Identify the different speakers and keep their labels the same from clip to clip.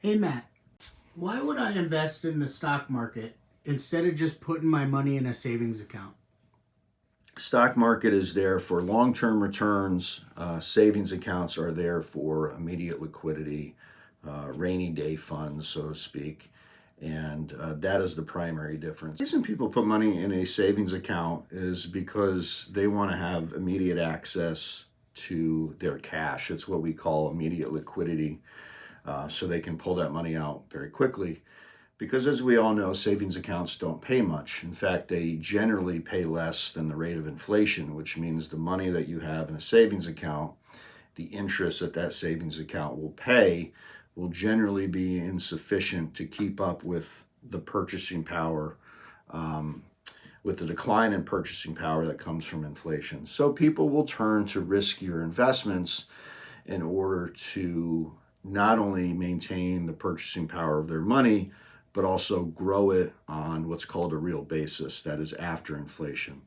Speaker 1: Hey Matt, why would I invest in the stock market instead of just putting my money in a savings account?
Speaker 2: Stock market is there for long-term returns. Savings accounts are there for immediate liquidity, rainy day funds, so to speak. And that is the primary difference. The reason people put money in a savings account is because they want to have immediate access to their cash. It's what we call immediate liquidity, so they can pull that money out very quickly. Because as we all know, savings accounts don't pay much. In fact, they generally pay less than the rate of inflation, which means the money that you have in a savings account, the interest that that savings account will pay, will generally be insufficient to keep up with the purchasing power, um, with the decline in purchasing power that comes from inflation. So people will turn to riskier investments in order to not only maintain the purchasing power of their money, but also grow it on what's called a real basis, that is after inflation.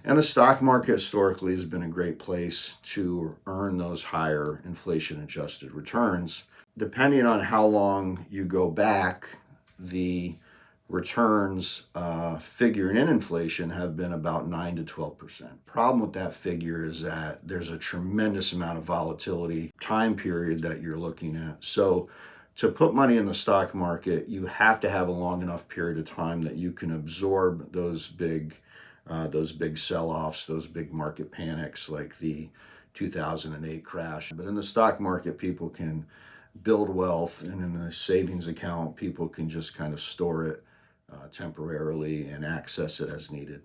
Speaker 2: And the stock market historically has been a great place to earn those higher inflation adjusted returns. Depending on how long you go back, the returns figuring in inflation have been about 9 to 12%. Problem with that figure is that there's a tremendous amount of volatility time period that you're looking at. So to put money in the stock market, you have to have a long enough period of time that you can absorb those big sell-offs, those big market panics like the 2008 crash. But in the stock market, people can build wealth, and in a savings account, people can just kind of store it temporarily and access it as needed.